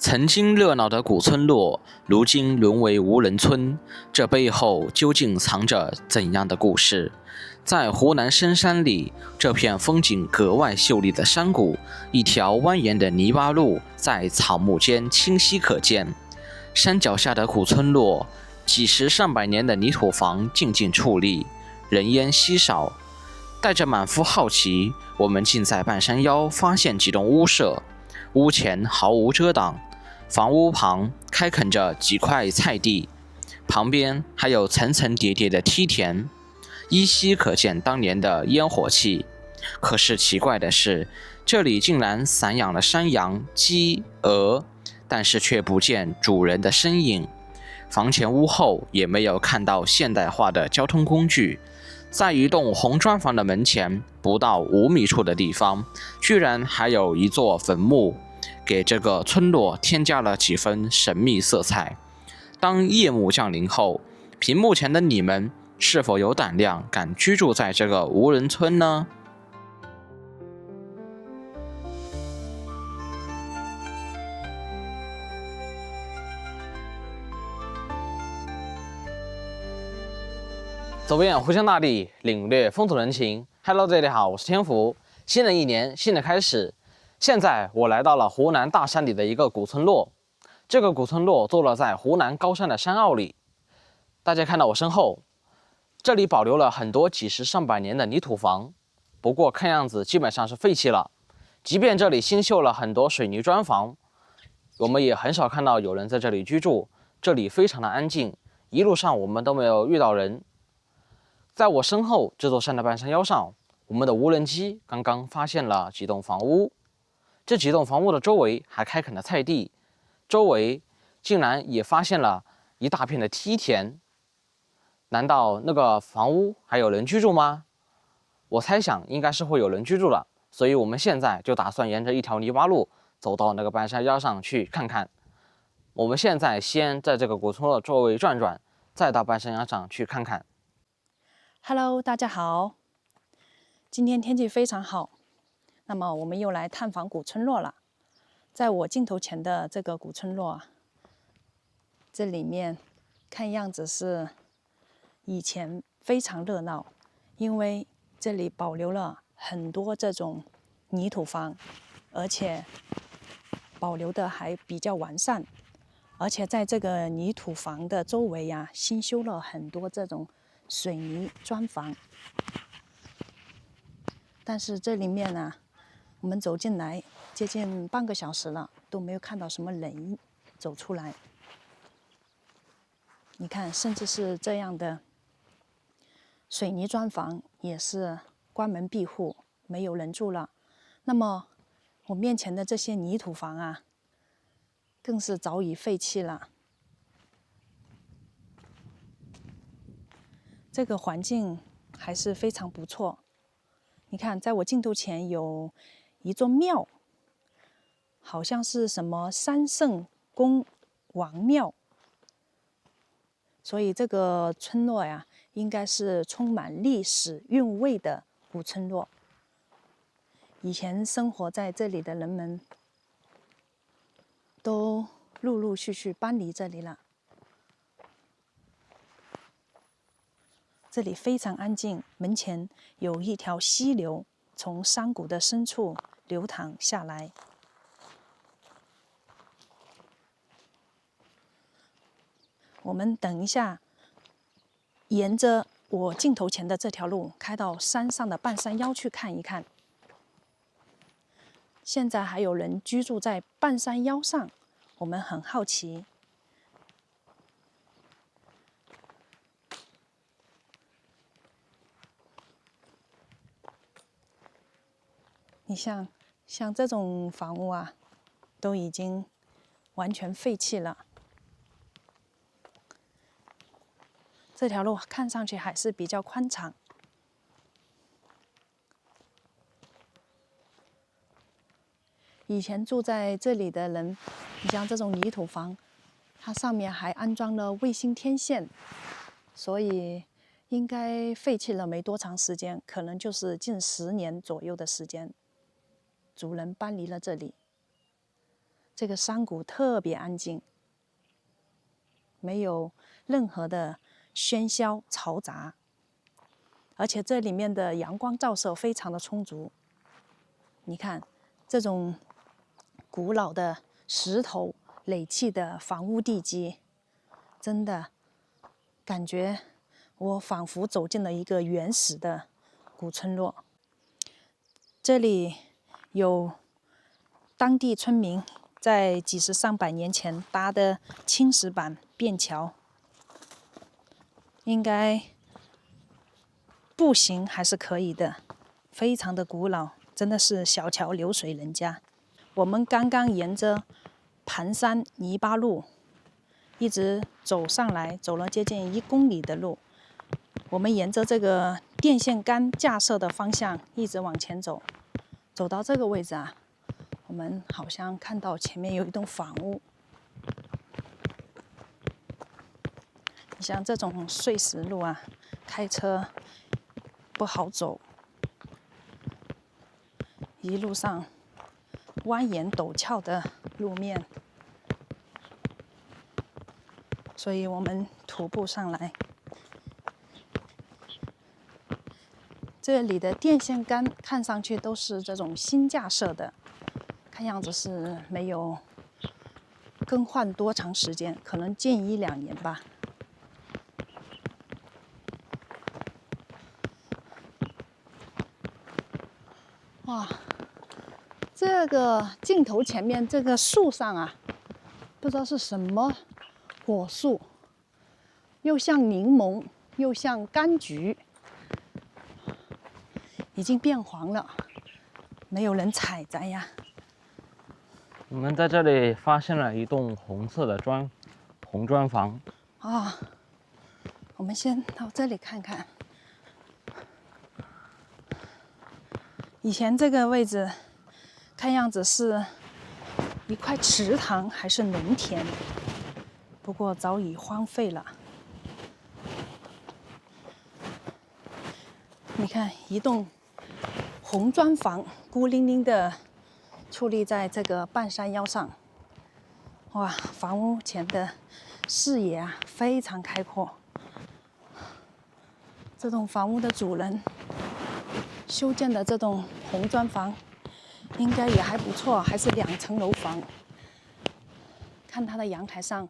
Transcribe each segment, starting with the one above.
曾经热闹的古村落，如今沦为无人村，这背后究竟藏着怎样的故事？在湖南深山里，这片风景格外秀丽的山谷，一条蜿蜒的泥洼路在草木间清晰可见。山脚下的古村落，几十上百年的泥土房静静矗立，人烟稀少。带着满腹好奇，我们竟在半山腰发现几栋屋舍，屋前毫无遮挡，房屋旁开垦着几块菜地，旁边还有层层叠叠的梯田，依稀可见当年的烟火气。可是奇怪的是，这里竟然散养了山羊、鸡、鹅，但是却不见主人的身影。房前屋后也没有看到现代化的交通工具。在一栋红砖房的门前，不到5米处的地方，居然还有一座坟墓，给这个村落添加了几分神秘色彩。当夜幕降临后，屏幕前的你们是否有胆量敢居住在这个无人村呢？走遍湖湘大地，领略风土人情。Hello， 大家好，我是天福。新的一年，新的开始。现在我来到了湖南大山里的一个古村落。这个古村落坐落在湖南高山的山坳里。大家看到我身后，这里保留了很多几十上百年的泥土房，不过看样子基本上是废弃了。即便这里新修了很多水泥砖房，我们也很少看到有人在这里居住。这里非常的安静，一路上我们都没有遇到人。在我身后这座山的半山腰上，我们的无人机刚刚发现了几栋房屋。这几栋房屋的周围还开垦了菜地，周围竟然也发现了一大片的梯田。难道那个房屋还有人居住吗？我猜想应该是会有人居住的，所以我们现在就打算沿着一条泥洼路走到那个半山腰上去看看。我们现在先在这个古村落周围转转，再到半山腰上去看看。Hello， 大家好。今天天气非常好，那么我们又来探访古村落了。在我镜头前的这个古村落啊，这里面看样子是以前非常热闹，因为这里保留了很多这种泥土房，而且保留的还比较完善。而且在这个泥土房的周围啊，新修了很多这种水泥砖房。但是这里面呢，我们走进来接近半个小时了，都没有看到什么人走出来。你看，甚至是这样的水泥砖房也是关门闭户，没有人住了。那么我面前的这些泥土房啊，更是早已废弃了。这个环境还是非常不错。你看，在我镜头前有一座庙，好像是什么三圣公王庙。所以这个村落呀，应该是充满历史韵味的古村落。以前生活在这里的人们，都陆陆续续搬离这里了。这里非常安静，门前有一条溪流从山谷的深处流淌下来。我们等一下沿着我镜头前的这条路开到山上的半山腰去看一看。现在还有人居住在半山腰上，我们很好奇。你像这种房屋啊，都已经完全废弃了。这条路看上去还是比较宽敞。以前住在这里的人，你像这种泥土房，它上面还安装了卫星天线，所以应该废弃了没多长时间，可能就是近10年左右的时间。主人搬离了这里。这个山谷特别安静，没有任何的喧嚣嘈杂，而且这里面的阳光照射非常的充足。你看，这种古老的石头垒砌的房屋地基，真的感觉我仿佛走进了一个原始的古村落。这里有当地村民在几十上百年前搭的青石板便桥，应该步行还是可以的，非常的古老，真的是小桥流水人家。我们刚刚沿着盘山泥巴路一直走上来，走了接近1公里的路。我们沿着这个电线杆架设的方向一直往前走，走到这个位置啊，我们好像看到前面有一栋房屋。你像这种碎石路啊，开车不好走，一路上蜿蜒陡峭的路面，所以我们徒步上来。这里的电线杆看上去都是这种新架设的，看样子是没有更换多长时间，可能近1、2年吧。哇，这个镜头前面这个树上啊，不知道是什么果树，又像柠檬，又像柑橘，已经变黄了，没有人采摘呀。我们在这里发现了一栋红色的红砖房。啊，我们先到这里看看。以前这个位置，看样子是一块池塘还是农田，不过早已荒废了。你看，一栋红砖房孤零零的矗立在这个半山腰上。哇，房屋前的视野啊非常开阔。这栋房屋的主人修建的这栋红砖房应该也还不错，还是2层楼房。看它的阳台上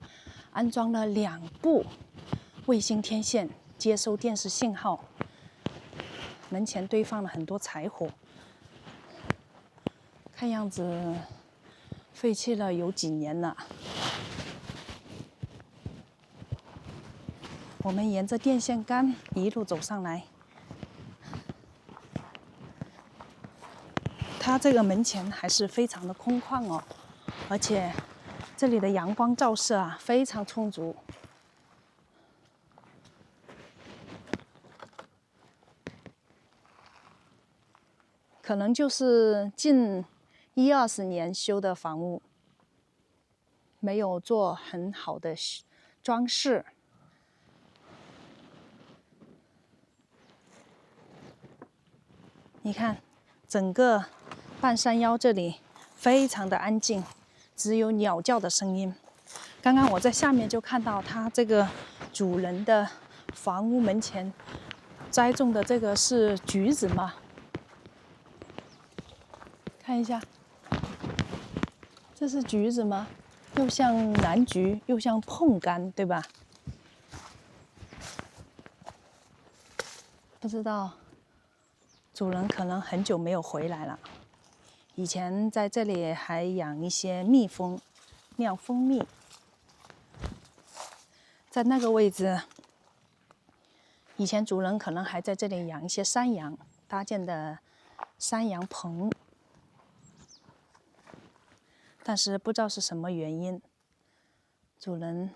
安装了2部卫星天线，接收电视信号。门前堆放了很多柴火，看样子废弃了有几年了。我们沿着电线杆一路走上来，它这个门前还是非常的空旷哦，而且这里的阳光照射啊非常充足。可能就是近10-20年修的房屋，没有做很好的装饰。你看，整个半山腰这里非常的安静，只有鸟叫的声音。刚刚我在下面就看到它这个主人的房屋门前栽种的这个是橘子吗？看一下，这是橘子吗？又像南橘，又像碰柑，对吧？不知道，主人可能很久没有回来了。以前在这里还养一些蜜蜂，酿蜂蜜。在那个位置，以前主人可能还在这里养一些山羊，搭建的山羊棚。但是不知道是什么原因，主人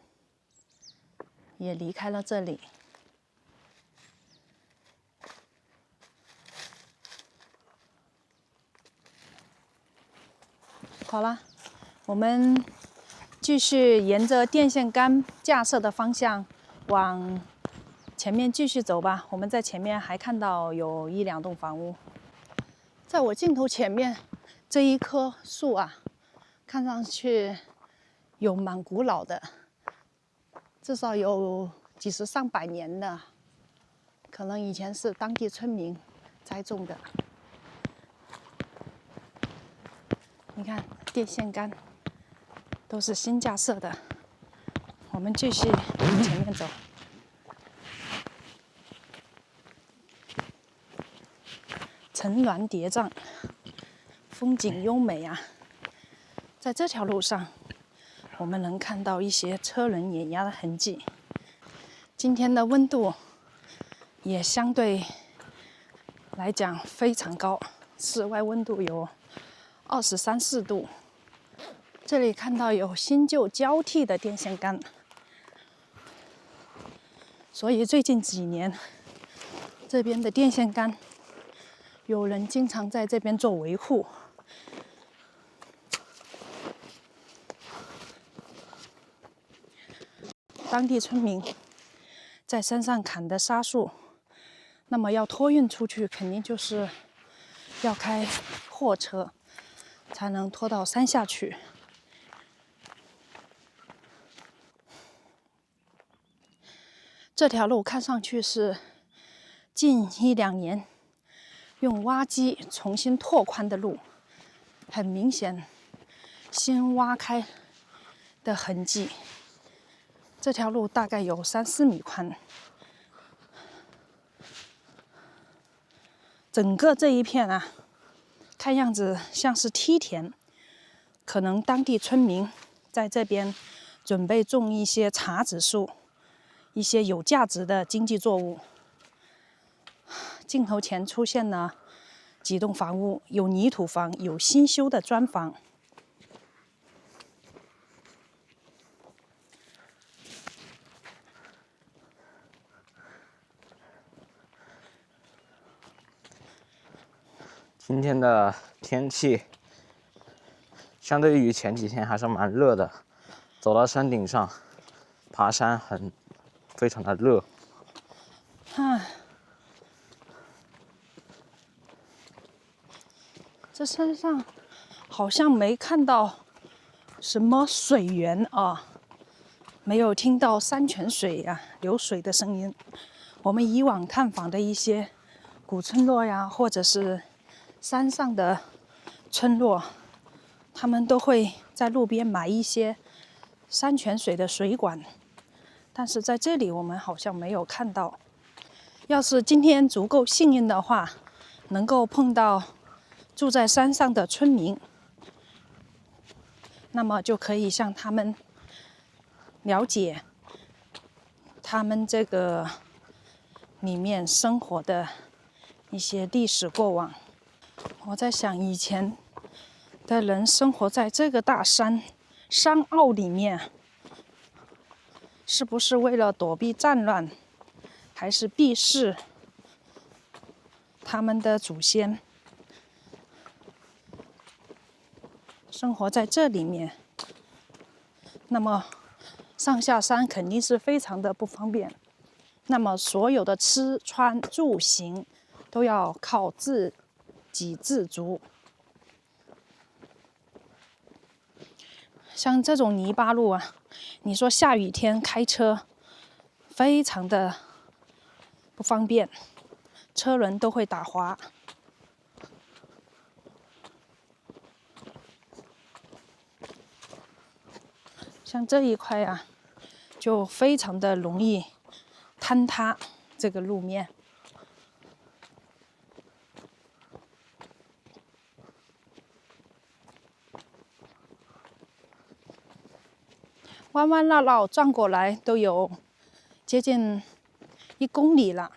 也离开了这里。好了，我们继续沿着电线杆架设的方向往前面继续走吧。我们在前面还看到有1、2栋房屋。在我镜头前面这一棵树啊，看上去有蛮古老的，至少有几十上百年的，可能以前是当地村民栽种的。你看电线杆都是新架设的。我们继续往前面走。层峦叠嶂，风景优美啊！在这条路上，我们能看到一些车轮碾压的痕迹。今天的温度也相对来讲非常高，室外温度有23、24度。这里看到有新旧交替的电线杆，所以最近几年，这边的电线杆有人经常在这边做维护。当地村民在山上砍的沙树，那么要托运出去，肯定就是要开货车才能拖到山下去。这条路看上去是近1、2年用挖机重新拓宽的路，很明显新挖开的痕迹。这条路大概有3、4米宽，整个这一片啊，看样子像是梯田，可能当地村民在这边准备种一些茶籽树，一些有价值的经济作物。镜头前出现了几栋房屋，有泥土房，有新修的砖房。今天的天气相对于前几天还是蛮热的，走到山顶上爬山非常的热。这山上好像没看到什么水源啊，没有听到山泉水呀、流水的声音。我们以往探访的一些古村落呀，或者是山上的村落，他们都会在路边买一些山泉水的水管，但是在这里我们好像没有看到。要是今天足够幸运的话，能够碰到住在山上的村民，那么就可以向他们了解他们这个里面生活的一些历史过往。我在想，以前的人生活在这个大山坳里面，是不是为了躲避战乱，还是避世？他们的祖先生活在这里面，那么上下山肯定是非常的不方便。那么所有的吃穿住行都要靠自给自足。像这种泥巴路啊，你说下雨天开车非常的不方便，车轮都会打滑。像这一块啊，就非常的容易坍塌这个路面。弯弯绕绕转过来都有接近1公里了。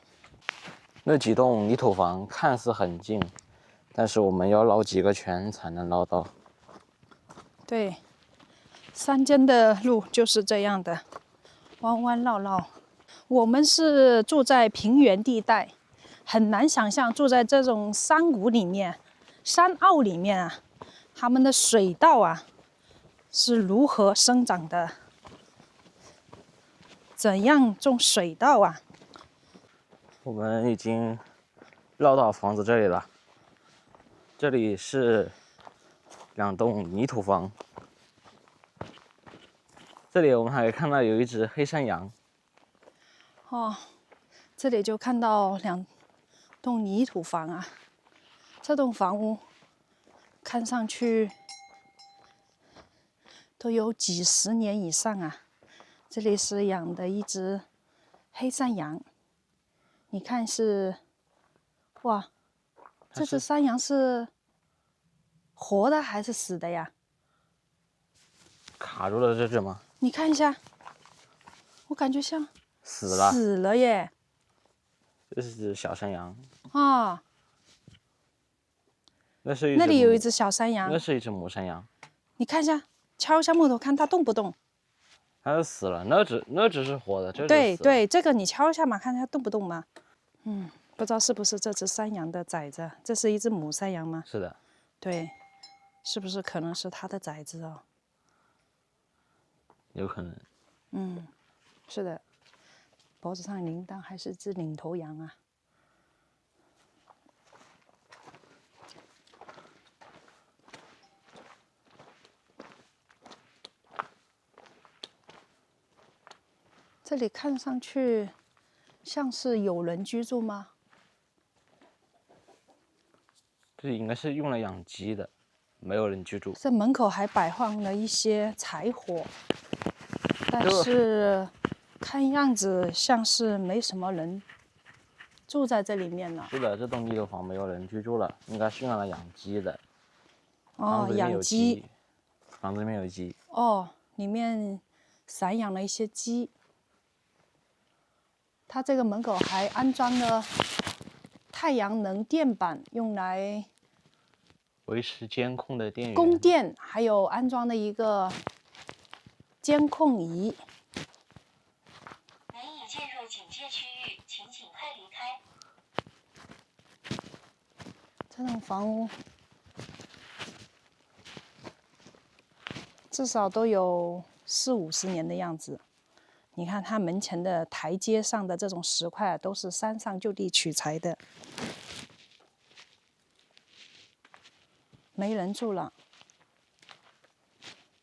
那几栋泥土房看似很近，但是我们要绕几个圈才能绕到。对，山间的路就是这样的，弯弯绕绕。我们是住在平原地带，很难想象住在这种山谷里面、山坳里面啊，他们的水稻啊是如何生长的？怎样种水稻啊？我们已经绕到房子这里了，这里是2栋泥土房，这里我们还可以看到有一只黑山羊。哦，这里就看到2栋泥土房啊。这栋房屋看上去都有几十年以上啊。这里是养的一只黑山羊，你看是，哇，这只山羊是活的还是死的呀？卡住了这只吗？你看一下，我感觉像死了。死了耶！这是只小山羊。啊，那里有一只小山羊。那是一只母山羊。你看一下，敲一下木头，看它动不动。它是死了，那只是活的，这只对对，这个你敲一下嘛，看它动不动嘛。不知道是不是这只山羊的崽子？这是一只母山羊吗？是的。对，是不是可能是它的崽子哦？有可能。是的，脖子上铃铛还是只领头羊啊。这里看上去像是有人居住吗？这应该是用来养鸡的，没有人居住。这门口还摆放了一些柴火，但是看样子像是没什么人住在这里面了。是的，这栋泥头房没有人居住了，应该是用来养鸡的。哦，养鸡。房子里面有鸡。哦，里面散养了一些鸡。它这个门口还安装了太阳能电板，用来维持监控的电源。供电，还有安装了一个监控仪。您已进入警戒区域，请尽快离开。这栋房屋至少都有40-50年的样子。你看它门前的台阶上的这种石块，都是山上就地取材的，没人住了，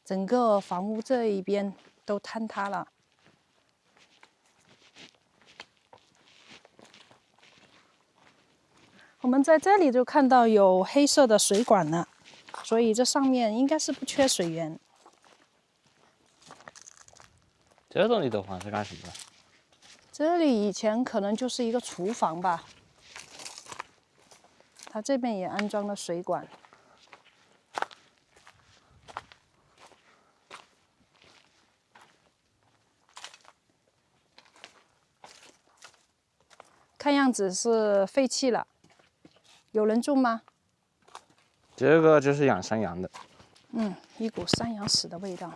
整个房屋这一边都坍塌了。我们在这里就看到有黑色的水管了，所以这上面应该是不缺水源。这栋泥头房是干什么的？这里以前可能就是一个厨房吧，它这边也安装了水管。看样子是废弃了，有人住吗？这个就是养山羊的。一股山羊屎的味道。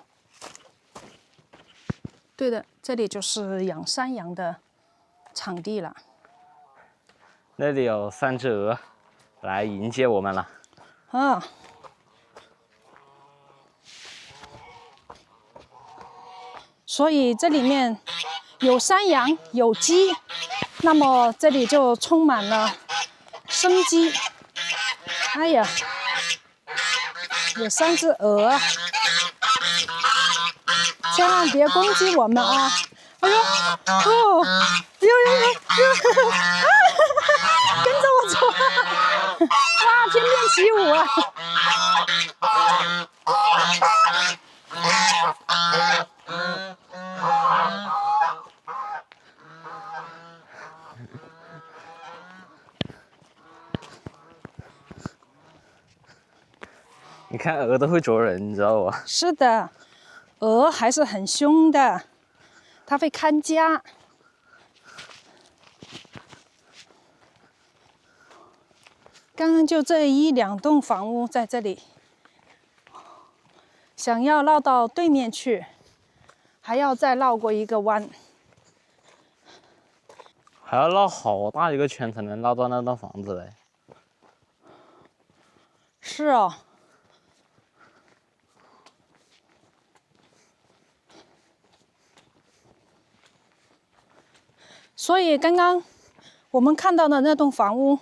对的，这里就是养山羊的场地了。那里有3只鹅来迎接我们了。啊，所以这里面有山羊，有鸡，那么这里就充满了生机。哎呀，有3只鹅，千万别攻击我们啊！哎呦，哦，呦，啊，跟着我走，哇，翩翩起舞啊！你看鹅都会啄人，你知道吧？是的，鹅还是很凶的，它会看家。刚刚就这1-2栋房屋在这里，想要绕到对面去，还要再绕过一个弯，还要绕好大一个圈才能绕到那栋房子嘞。是哦。所以刚刚我们看到的那栋房屋，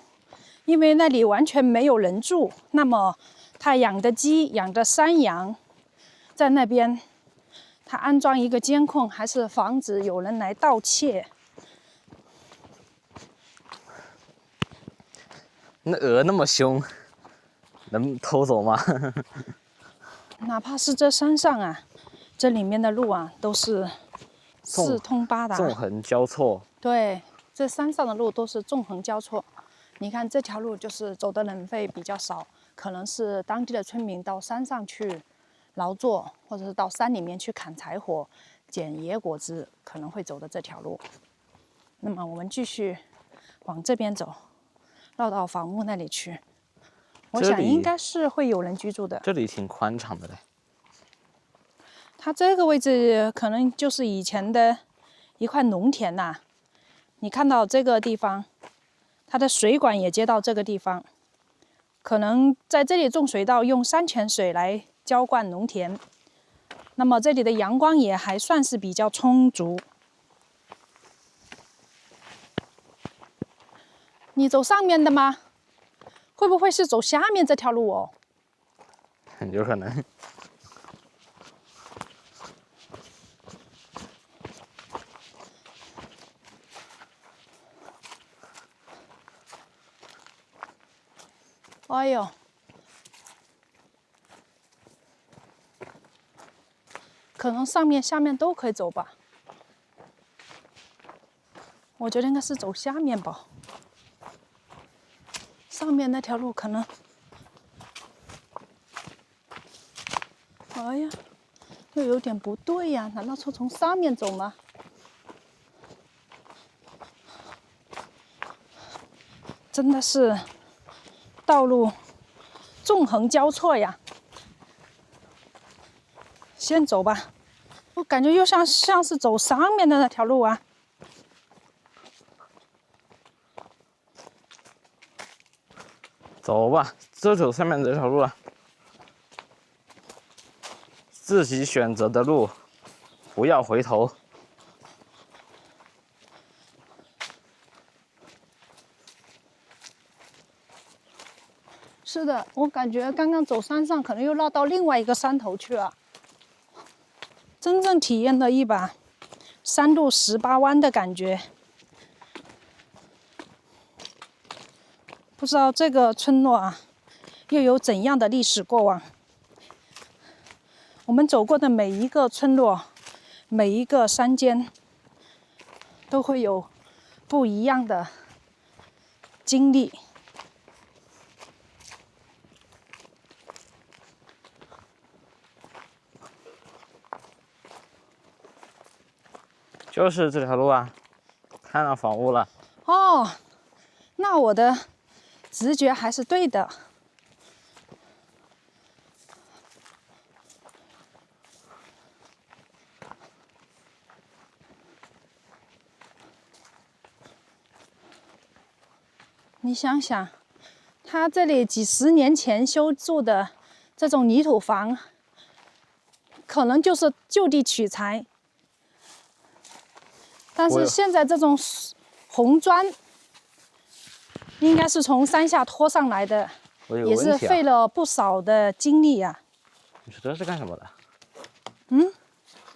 因为那里完全没有人住，那么他养的鸡、养的山羊，在那边它安装一个监控，还是防止有人来盗窃。那鹅那么凶，能偷走吗？哪怕是这山上啊，这里面的路啊，都是四通八达，纵横交错。对，这山上的路都是纵横交错。你看这条路就是走的人会比较少，可能是当地的村民到山上去劳作，或者是到山里面去砍柴火、捡野果子，可能会走的这条路。那么我们继续往这边走，绕到房屋那里去。我想应该是会有人居住的。这里挺宽敞的嘞。它这个位置可能就是以前的一块农田呐、你看到这个地方，它的水管也接到这个地方，可能在这里种水稻，用山泉水来浇灌农田。那么这里的阳光也还算是比较充足。你走上面的吗？会不会是走下面这条路哦？有可能。哎呦，可能上面下面都可以走吧。我觉得应该是走下面吧。上面那条路可能……哎呀，又有点不对呀，难道是从上面走吗？真的是道路纵横交错呀。先走吧，我感觉又像是走上面的那条路啊。走吧，就走上面这条路了。自己选择的路，不要回头。是的，我感觉刚刚走山上，可能又绕到另外一个山头去了。真正体验了一把山路18弯的感觉。不知道这个村落啊，又有怎样的历史过往？我们走过的每一个村落，每一个山间，都会有不一样的经历。就是这条路啊，看到房屋了。哦，那我的直觉还是对的。你想想，他这里几十年前修筑的这种泥土房，可能就是就地取材。但是现在这种红砖，应该是从山下拖上来的，也是费了不少的精力呀。你说这是干什么的？嗯，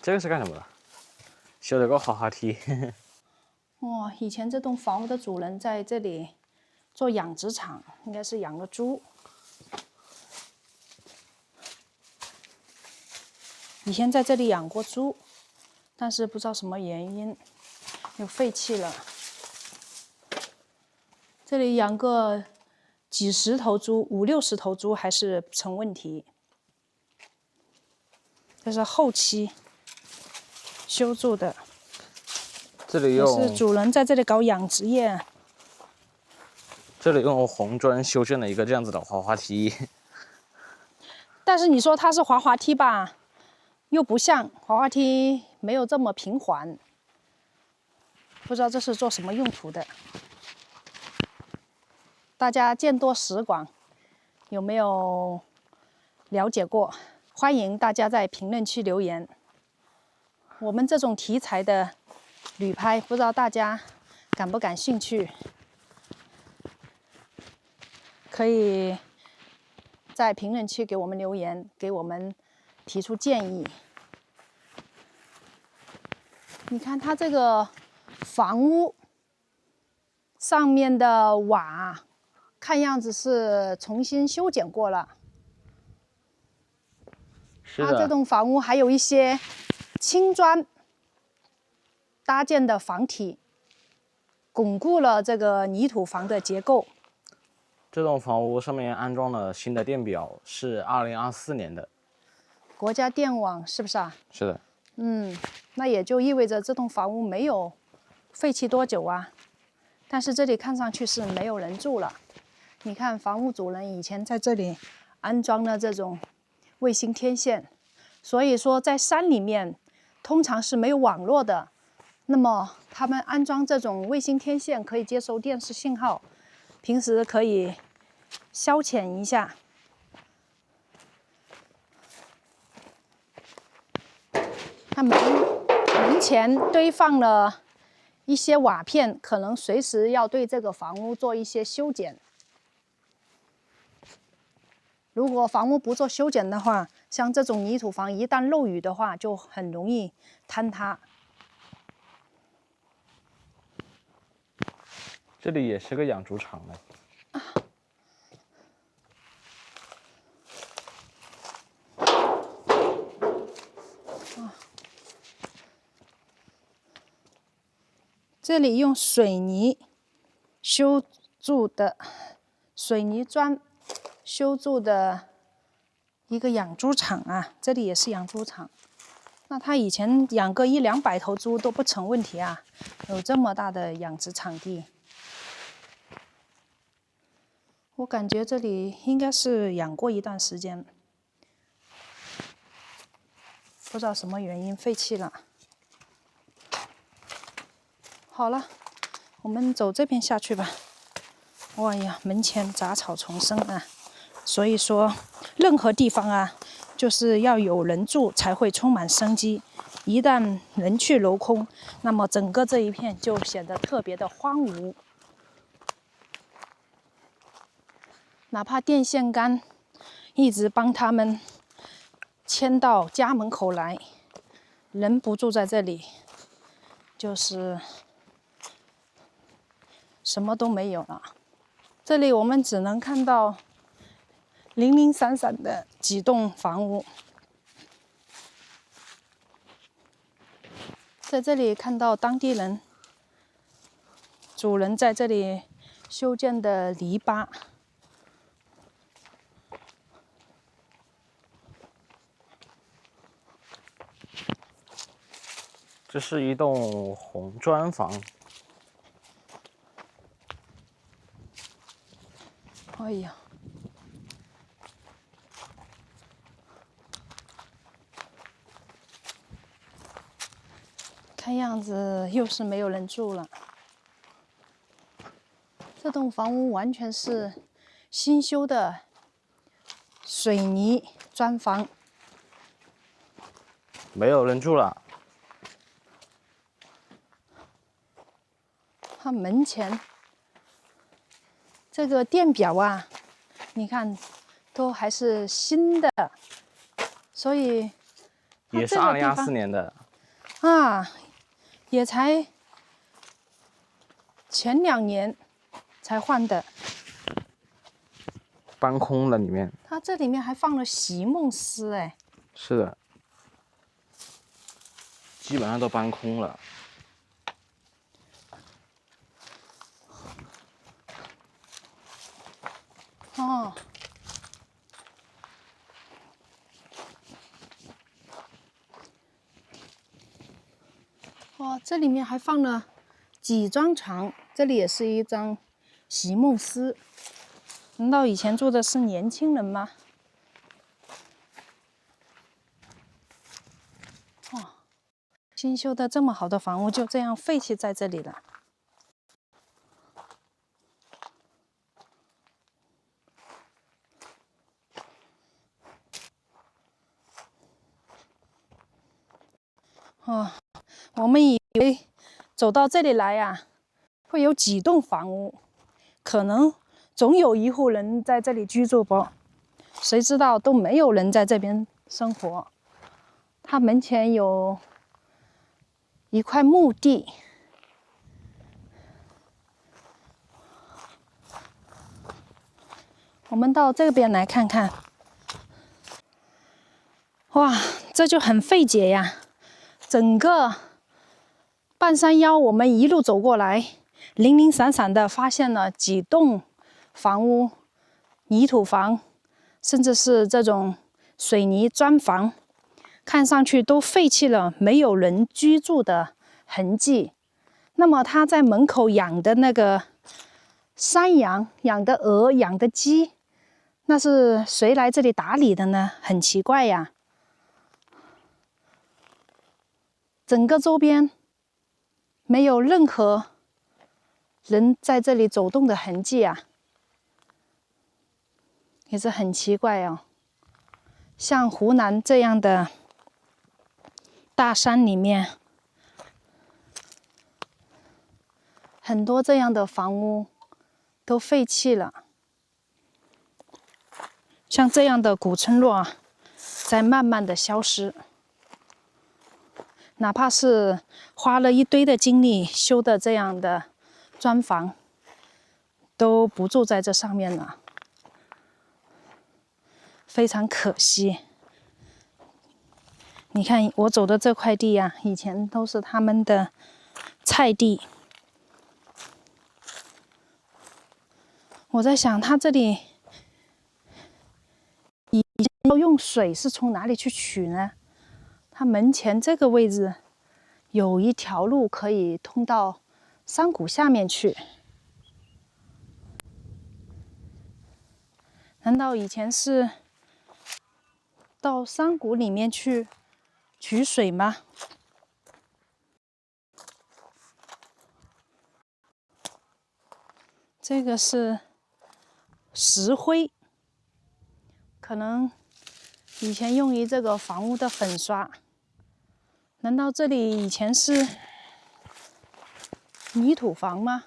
这个是干什么的？修了个滑滑梯。哇，以前这栋房屋的主人在这里做养殖场，应该是养了猪。以前在这里养过猪，但是不知道什么原因又废弃了。这里养个几十头猪，50、60头猪还是不成问题。这是后期修筑的，这里也是主人在这里搞养殖业。这里用红砖修建了一个这样子的滑滑梯。但是你说它是滑滑梯吧，又不像滑滑梯，没有这么平缓。不知道这是做什么用途的。大家见多识广，有没有了解过？欢迎大家在评论区留言。我们这种题材的旅拍，不知道大家感不感兴趣？可以在评论区给我们留言，给我们提出建议。你看它这个房屋上面的瓦，看样子是重新修剪过了。是的，它这栋房屋还有一些青砖搭建的房体，巩固了这个泥土房的结构。这栋房屋上面安装了新的电表，是2024年的。国家电网是不是啊？是的，那也就意味着这栋房屋没有废弃多久啊。但是这里看上去是没有人住了。你看，房屋主人以前在这里安装了这种卫星天线，所以说在山里面通常是没有网络的。那么他们安装这种卫星天线，可以接收电视信号，平时可以消遣一下。他门前堆放了一些瓦片，可能随时要对这个房屋做一些修剪。如果房屋不做修剪的话，像这种泥土房一旦漏雨的话，就很容易坍塌。这里也是个养猪场的。这里用水泥修筑的水泥砖修筑的一个养猪场啊，这里也是养猪场。那他以前养个100-200头猪都不成问题啊，有这么大的养殖场地。我感觉这里应该是养过一段时间，不知道什么原因废弃了。好了，我们走这边下去吧。哇呀，门前杂草丛生啊，所以说任何地方啊，就是要有人住才会充满生机。一旦人去楼空，那么整个这一片就显得特别的荒芜。哪怕电线杆一直帮他们牵到家门口来，人不住在这里，就是什么都没有了。这里我们只能看到零零散散的几栋房屋。在这里看到当地人主人在这里修建的篱笆。这是一栋红砖房。哎呀，看样子又是没有人住了。这栋房屋完全是新修的水泥砖房，没有人住了。它门前这个电表啊，你看都还是新的，所以也是2024年的啊，也才前2年才换的。搬空了里面。它这里面还放了席梦思，哎，是的，基本上都搬空了。哦，哦，这里面还放了几张床，这里也是一张席梦思。难道以前住的是年轻人吗？哦，新修的这么好的房屋就这样废弃在这里了。哦，我们以为走到这里来呀，会有几栋房屋，可能总有一户人在这里居住不？谁知道都没有人在这边生活。它门前有一块墓地。我们到这边来看看。哇，这就很费解呀！整个半山腰，我们一路走过来，零零散散的发现了几栋房屋，泥土房，甚至是这种水泥砖房，看上去都废弃了，没有人居住的痕迹。那么他在门口养的那个山羊、养的鹅、养的鸡，那是谁来这里打理的呢？很奇怪呀。整个周边没有任何人在这里走动的痕迹啊，也是很奇怪哦。像湖南这样的大山里面，很多这样的房屋都废弃了，像这样的古村落啊，在慢慢的消失。哪怕是花了一堆的精力修的这样的砖房，都不住在这上面了，非常可惜。你看我走的这块地啊，以前都是他们的菜地。我在想，他这里以前要用水是从哪里去取呢？它门前这个位置有一条路可以通到山谷下面去，难道以前是到山谷里面去取水吗？这个是石灰，可能以前用于这个房屋的粉刷。难道这里以前是泥土房吗？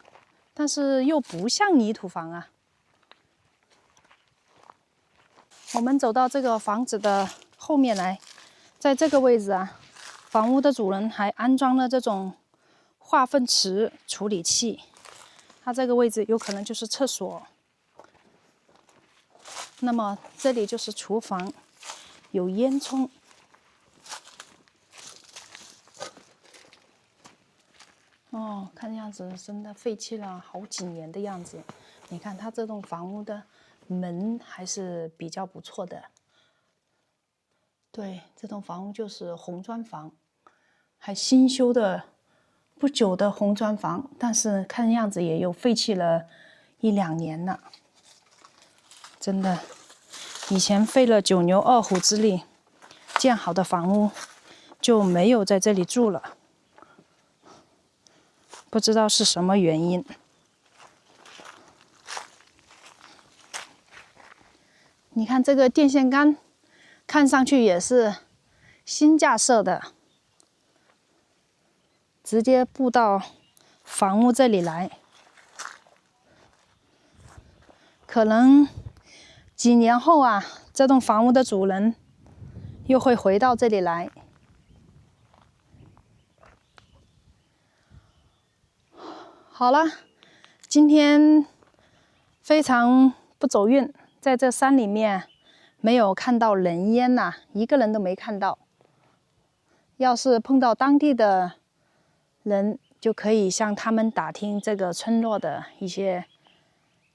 但是又不像泥土房啊。我们走到这个房子的后面来，在这个位置啊，房屋的主人还安装了这种化粪池处理器，它这个位置有可能就是厕所。那么这里就是厨房，有烟囱。哦，看样子真的废弃了好几年的样子。你看它这栋房屋的门还是比较不错的。对，这栋房屋就是红砖房，还新修的不久的红砖房，但是看样子也有废弃了1-2年了。真的，以前费了9牛2虎之力建好的房屋，就没有在这里住了。不知道是什么原因。你看这个电线杆，看上去也是新架设的，直接布到房屋这里来。可能几年后啊，这栋房屋的主人又会回到这里来。好了，今天非常不走运，在这山里面没有看到人烟呐，一个人都没看到。要是碰到当地的人，就可以向他们打听这个村落的一些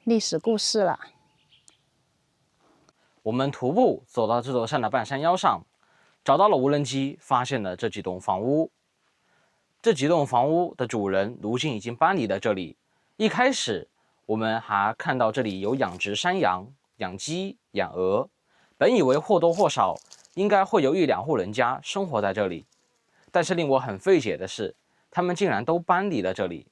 历史故事了。我们徒步走到这座山的半山腰上，找到了无人机，发现了这几栋房屋。这几栋房屋的主人如今已经搬离了这里。一开始，我们还看到这里有养殖山羊、养鸡、养鹅，本以为或多或少应该会有1-2户人家生活在这里，但是令我很费解的是，他们竟然都搬离了这里。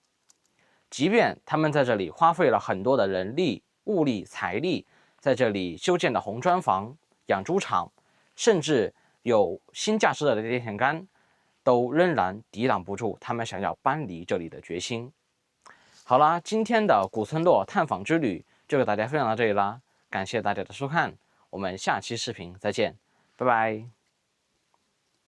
即便他们在这里花费了很多的人力、物力、财力，在这里修建了红砖房、养猪场，甚至有新架设的电线杆，都仍然抵挡不住他们想要搬离这里的决心。好啦，今天的古村落探访之旅就给大家分享到这里啦，感谢大家的收看，我们下期视频再见，拜拜。